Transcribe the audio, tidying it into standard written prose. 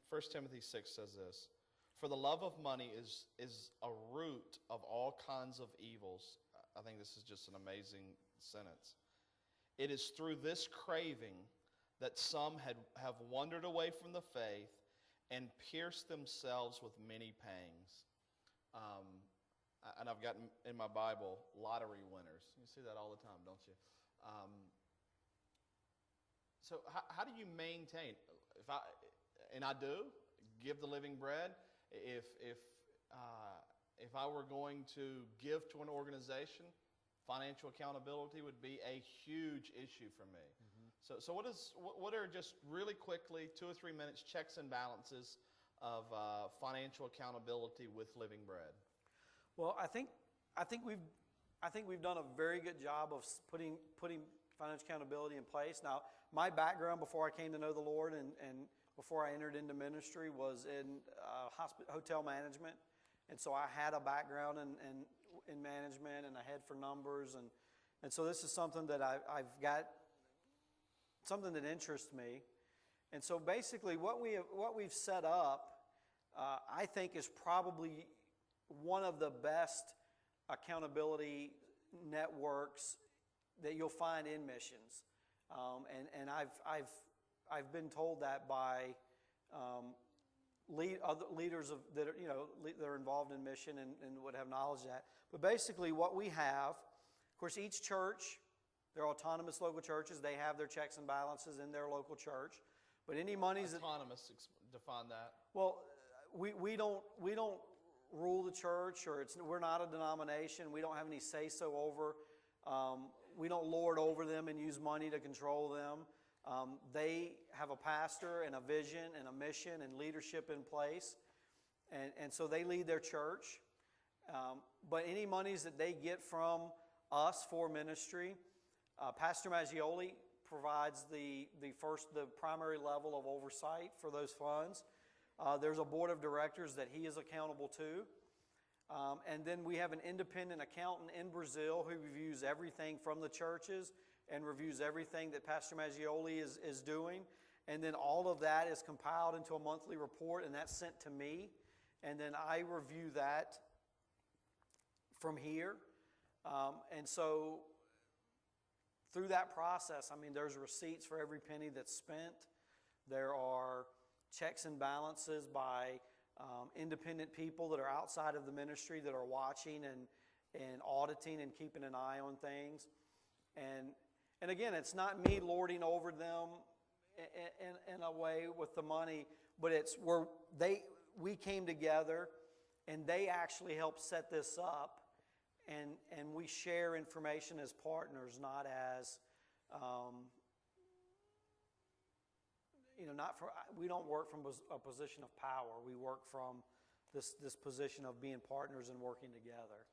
1 Timothy 6 says this, "For the love of money is a root of all kinds of evils." I think this is just an amazing sentence. "It is through this craving that some have wandered away from the faith and pierced themselves with many pangs." And I've got in my Bible, lottery winners. You see that all the time, don't you? So how do you maintain? And I do, give the living bread. If I were going to give to an organization, financial accountability would be a huge issue for me. Mm-hmm. So what are just really quickly, 2 or 3 minutes, checks and balances of financial accountability with living bread? Well, I think we've done a very good job of putting financial accountability in place. Now, my background before I came to know the Lord and before I entered into ministry was in hotel management, and so I had a background in management and a head for numbers, and so this is something that I've got, something that interests me, and so basically what we've set up, I think is probably one of the best accountability networks that you'll find in missions, and I've been told that by other leaders that are involved in mission and would have knowledge of that. But basically, what we have, of course, each church, they're autonomous local churches. They have their checks and balances in their local church. But any monies autonomous, define that. Well, we don't rule the church, or we're not a denomination. We don't have any say-so over. We don't lord over them and use money to control them. They have a pastor and a vision and a mission and leadership in place, and so they lead their church. But any monies that they get from us for ministry, Pastor Maggioli provides the primary level of oversight for those funds. There's a board of directors that he is accountable to. And then we have an independent accountant in Brazil who reviews everything from the churches and reviews everything that Pastor Maggioli is doing. And then all of that is compiled into a monthly report, and that's sent to me. And then I review that from here. And so through that process, I mean, there's receipts for every penny that's spent. There are checks and balances by independent people that are outside of the ministry that are watching and auditing and keeping an eye on things. And again, it's not me lording over them in a way with the money, but it's where we came together and they actually helped set this up, and we share information as partners, not as we don't work from a position of power. We work from this position of being partners and working together.